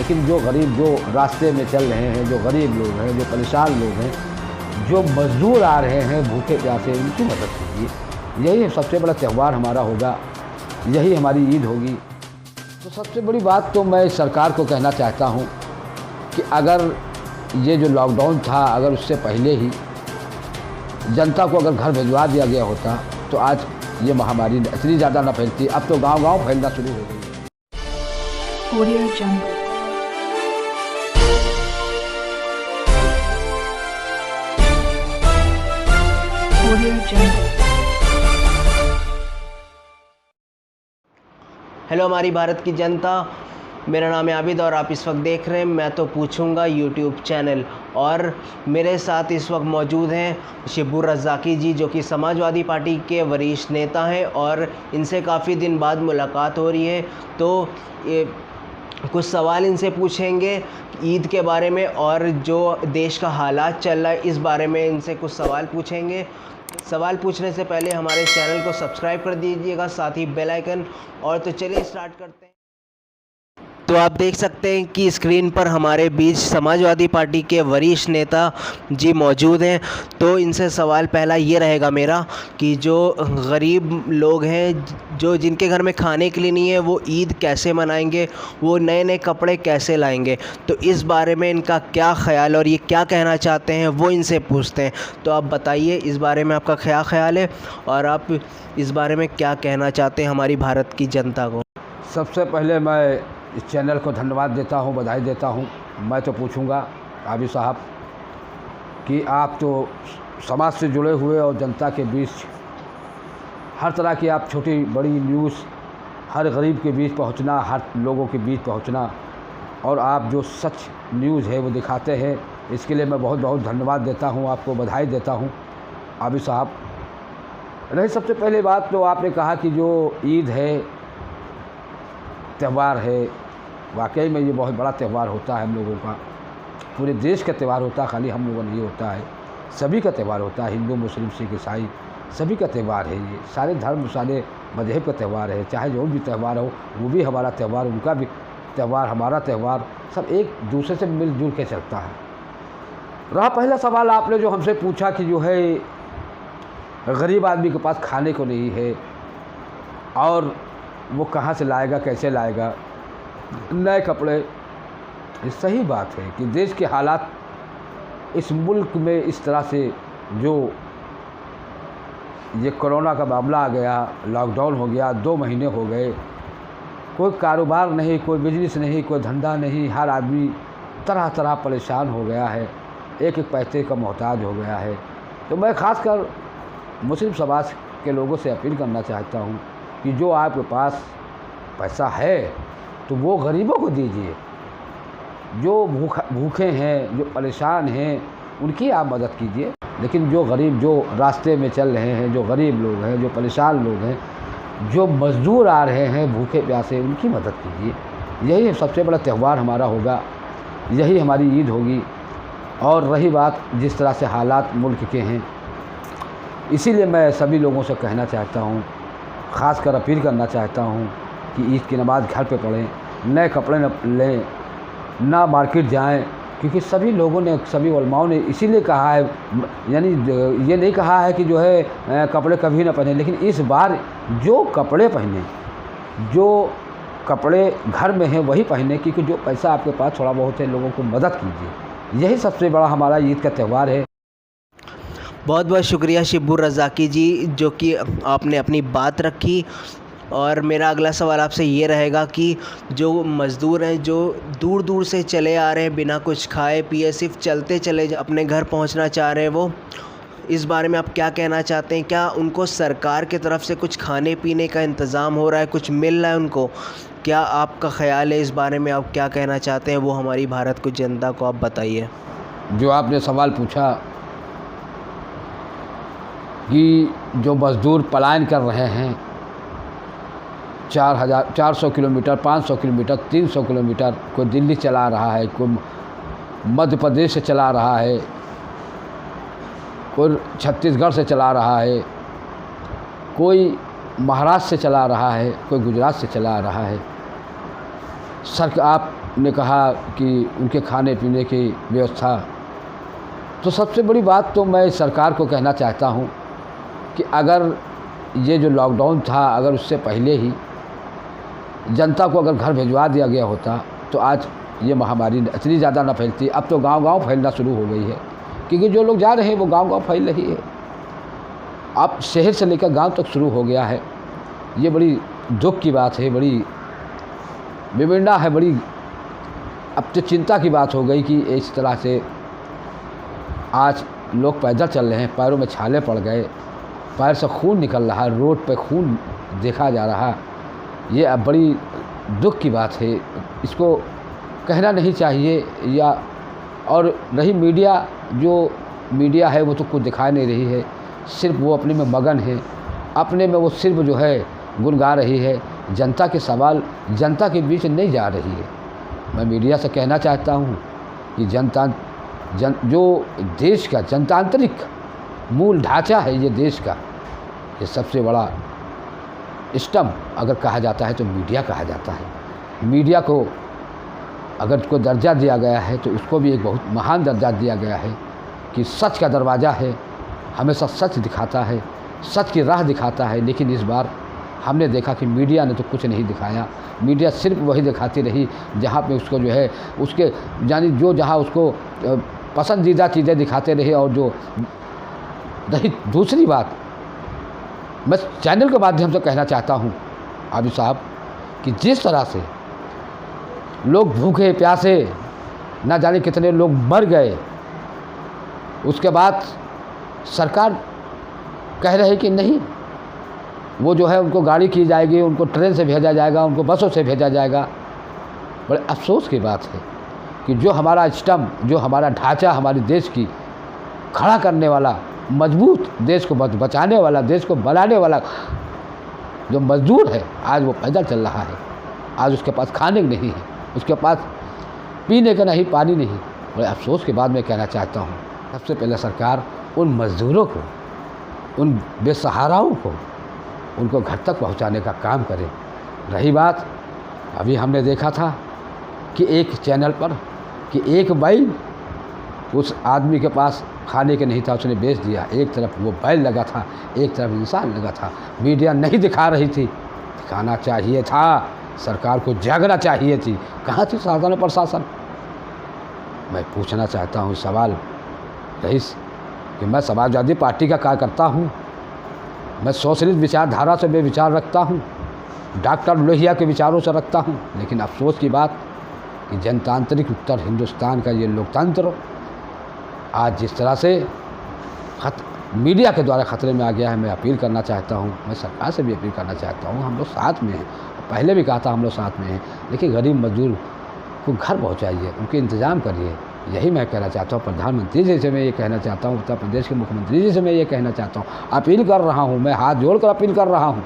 लेकिन जो गरीब जो रास्ते में चल रहे हैं, जो गरीब लोग हैं, जो परेशान लोग हैं, जो मजदूर आ रहे हैं भूखे प्यासे, उनकी मदद कीजिए। यही सबसे बड़ा त्यौहार हमारा होगा, यही हमारी ईद होगी। तो सबसे बड़ी बात तो मैं सरकार को कहना चाहता हूँ कि अगर ये जो लॉकडाउन था, अगर उससे पहले ही जनता को अगर घर भिजवा दिया गया होता तो आज ये महामारी इतनी ज़्यादा न फैलती। अब तो गांव-गांव फैलना शुरू हो गई है। Audio Jungle। Audio Jungle। Hello हमारी भारत की जनता, मेरा नाम है आबिद और आप इस वक्त देख रहे हैं मैं तो पूछूंगा यूट्यूब चैनल। और मेरे साथ इस वक्त मौजूद हैं शिब्बुर रज़ाकी जी, जो कि समाजवादी पार्टी के वरिष्ठ नेता हैं और इनसे काफ़ी दिन बाद मुलाकात हो रही है। तो कुछ सवाल इनसे पूछेंगे ईद के बारे में और जो देश का हालात चल रहा है इस बारे में इनसे कुछ सवाल पूछेंगे। सवाल पूछने से पहले हमारे चैनल को सब्सक्राइब कर दीजिएगा, साथ ही बेल आइकन। और तो चलिए स्टार्ट करते हैं। तो आप देख सकते हैं कि स्क्रीन पर हमारे बीच समाजवादी पार्टी के वरिष्ठ नेता जी मौजूद हैं। तो इनसे सवाल पहला ये रहेगा मेरा कि जो गरीब लोग हैं, जो जिनके घर में खाने के लिए नहीं है, वो ईद कैसे मनाएंगे, वो नए नए कपड़े कैसे लाएंगे। तो इस बारे में इनका क्या ख्याल और ये क्या कहना चाहते हैं वो इनसे पूछते हैं। तो आप बताइए इस बारे में आपका क्या ख्याल है और आप इस बारे में क्या कहना चाहते हैं हमारी भारत की जनता को। सबसे पहले मैं इस चैनल को धन्यवाद देता हूँ, बधाई देता हूँ। मैं तो पूछूंगा आबिद साहब कि आप तो समाज से जुड़े हुए और जनता के बीच हर तरह की आप छोटी बड़ी न्यूज़ हर गरीब के बीच पहुंचना, हर लोगों के बीच पहुंचना, और आप जो सच न्यूज़ है वो दिखाते हैं, इसके लिए मैं बहुत बहुत धन्यवाद देता हूँ, आपको बधाई देता हूँ आबिद साहब। रही सबसे पहले बात तो आपने कहा कि जो ईद है त्यौहार है, वाकई में ये बहुत बड़ा त्यौहार होता है हम लोगों का। पूरे देश का त्यौहार होता है, खाली हम लोगों का नहीं होता है, सभी का त्यौहार होता है। हिंदू मुस्लिम सिख ईसाई सभी का त्यौहार है। ये सारे धर्म सारे मजहब का त्यौहार है। चाहे जो भी त्यौहार हो वो भी हमारा त्यौहार, उनका भी त्यौहार, हमारा त्यौहार, सब एक दूसरे से मिलजुल के चलता है। रहा पहला सवाल आपने जो हमसे पूछा कि जो है गरीब आदमी के पास खाने को नहीं है और वो कहाँ से लाएगा, कैसे लाएगा नए कपड़े। ये सही बात है कि देश के हालात इस मुल्क में इस तरह से, जो ये कोरोना का मामला आ गया, लॉकडाउन हो गया, 2 महीने हो गए, कोई कारोबार नहीं, कोई बिजनेस नहीं, कोई धंधा नहीं, हर आदमी तरह तरह परेशान हो गया है, एक एक पैसे का मोहताज हो गया है। तो मैं ख़ासकर मुस्लिम समाज के लोगों से अपील करना चाहता हूँ कि जो आपके पास पैसा है तो वो गरीबों को दीजिए। जो भूखे हैं, जो परेशान हैं, उनकी आप मदद कीजिए। लेकिन जो गरीब जो रास्ते में चल रहे हैं, जो गरीब लोग हैं, जो परेशान लोग हैं, जो मज़दूर आ रहे हैं भूखे प्यासे, उनकी मदद कीजिए। यही सबसे बड़ा त्यौहार हमारा होगा, यही हमारी ईद होगी। और रही बात जिस तरह से हालात मुल्क के हैं, इसीलिए मैं सभी लोगों से कहना चाहता हूँ, ख़ासकर अपील करना चाहता हूँ कि ईद की नमाज़ घर पे पढ़ें, नए कपड़े न लें, ना मार्केट जाएं, क्योंकि सभी लोगों ने, सभी उलमाओं ने इसीलिए कहा है, यानी ये नहीं कहा है कि जो है कपड़े कभी ना पहने, लेकिन इस बार जो कपड़े पहने, जो कपड़े घर में हैं वही पहने, क्योंकि जो पैसा आपके पास थोड़ा बहुत है लोगों को मदद कीजिए। यही सबसे बड़ा हमारा ईद का त्यौहार है। बहुत बहुत शुक्रिया शिब्बुर रज़ाकी जी, जो कि आपने अपनी बात रखी। और मेरा अगला सवाल आपसे ये रहेगा कि जो मज़दूर हैं, जो दूर दूर से चले आ रहे हैं बिना कुछ खाए पिए, सिर्फ चलते चले अपने घर पहुंचना चाह रहे हैं, वो इस बारे में आप क्या कहना चाहते हैं? क्या उनको सरकार की तरफ से कुछ खाने पीने का इंतज़ाम हो रहा है, कुछ मिल रहा है उनको? क्या आपका ख़्याल है इस बारे में, आप क्या कहना चाहते हैं वो हमारी भारत की जनता को आप बताइए। जो आपने सवाल पूछा कि जो मज़दूर पलायन कर रहे हैं, 400 किलोमीटर, 500 किलोमीटर, 300 किलोमीटर, कोई दिल्ली चला रहा है, कोई मध्य प्रदेश से चला रहा है, कोई छत्तीसगढ़ से चला रहा है, कोई महाराष्ट्र से चला रहा है, कोई गुजरात से चला रहा है। आप ने कहा कि उनके खाने पीने की व्यवस्था, तो सबसे बड़ी बात तो मैं सरकार को कहना चाहता हूँ कि अगर ये जो लॉकडाउन था, अगर उससे पहले ही जनता को अगर घर भिजवा दिया गया होता तो आज ये महामारी इतनी ज़्यादा न फैलती। अब तो गांव-गांव फैलना शुरू हो गई है, क्योंकि जो लोग जा रहे हैं वो गांव-गांव फैल रही है। अब शहर से लेकर गांव तक शुरू हो गया है। ये बड़ी दुख की बात है, बड़ी विडंबना है, बड़ी अब तो चिंता की बात हो गई कि इस तरह से आज लोग पैदल चल रहे हैं, पैरों में छाले पड़ गए, पैर से खून निकल रहा, रोड पे खून देखा जा रहा। ये अब बड़ी दुख की बात है, इसको कहना नहीं चाहिए। या और रही मीडिया, जो मीडिया है वो तो कुछ दिखा नहीं रही है, सिर्फ वो अपने में मगन है, अपने में वो सिर्फ जो है गुनगा रही है, जनता के सवाल जनता के बीच नहीं जा रही है। मैं मीडिया से कहना चाहता हूँ कि जो देश का जनतांत्रिक मूल ढांचा है, ये देश का ये सबसे बड़ा स्तंभ अगर कहा जाता है तो मीडिया कहा जाता है। मीडिया को अगर कोई दर्जा दिया गया है तो उसको भी एक बहुत महान दर्जा दिया गया है कि सच का दरवाज़ा है, हमेशा सच दिखाता है, सच की राह दिखाता है। लेकिन इस बार हमने देखा कि मीडिया ने तो कुछ नहीं दिखाया। मीडिया सिर्फ वही दिखाती रही जहाँ पे उसको जो है उसके यानी जो जहाँ उसको पसंदीदा चीज़ें दिखाते रहे। और जो रही दूसरी बात, मैं चैनल के माध्यम से कहना चाहता हूँ आबिद साहब कि जिस तरह से लोग भूखे प्यासे ना जाने कितने लोग मर गए, उसके बाद सरकार कह रहे कि नहीं, वो जो है उनको गाड़ी की जाएगी, उनको ट्रेन से भेजा जाएगा, उनको बसों से भेजा जाएगा। बड़े अफसोस की बात है कि जो हमारा स्तंभ, जो हमारा ढांचा, हमारे देश की खड़ा करने वाला, मजबूत देश को बचाने वाला, देश को बनाने वाला जो मजदूर है, आज वो पैदल चल रहा है। आज उसके पास खाने को नहीं है, उसके पास पीने का नहीं, पानी नहीं। बड़े अफसोस के बाद मैं कहना चाहता हूँ सबसे पहले सरकार उन मज़दूरों को, उन बेसहाराओं को, उनको घर तक पहुँचाने का काम करे। रही बात, अभी हमने देखा था कि एक चैनल पर कि एक बैल उस आदमी के पास खाने के नहीं था, उसने बेच दिया। एक तरफ वो बैल लगा था, एक तरफ इंसान लगा था। मीडिया नहीं दिखा रही थी, दिखाना चाहिए था, सरकार को जागना चाहिए थी। कहाँ थी शासन और प्रशासन? मैं पूछना चाहता हूँ सवाल रईस कि मैं समाजवादी पार्टी का कार्यकर्ता हूँ, मैं सोशलिस्ट विचारधारा से मैं विचार रखता हूँ, डॉक्टर लोहिया के विचारों से रखता हूँ। लेकिन अफसोस की बात कि जनतांत्रिक उत्तर हिंदुस्तान का ये लोकतंत्र आज जिस तरह से मीडिया के द्वारा ख़तरे में आ गया है। मैं अपील करना चाहता हूँ, मैं सरकार से भी अपील करना चाहता हूँ, हम लोग साथ में हैं। पहले भी कहा था हम लोग साथ में हैं, लेकिन गरीब मजदूर को घर पहुँचाइए, उनके इंतज़ाम करिए। यही मैं कहना चाहता हूँ। प्रधानमंत्री जी से मैं ये कहना चाहता हूँ, उत्तर प्रदेश के मुख्यमंत्री जी से मैं ये कहना चाहता हूँ, अपील कर रहा हूँ, मैं हाथ जोड़कर अपील कर रहा हूँ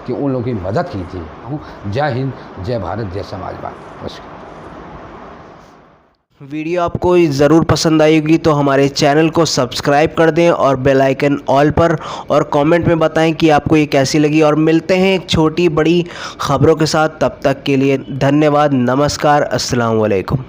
कि उन लोगों की मदद कीजिए। जय हिंद, जय भारत, जय समाजवाद। नमस्कार। वीडियो आपको ज़रूर पसंद आई होगी तो हमारे चैनल को सब्सक्राइब कर दें और बेल आइकन ऑल पर, और कमेंट में बताएं कि आपको ये कैसी लगी। और मिलते हैं एक छोटी बड़ी ख़बरों के साथ, तब तक के लिए धन्यवाद। नमस्कार, अस्सलाम वालेकुम।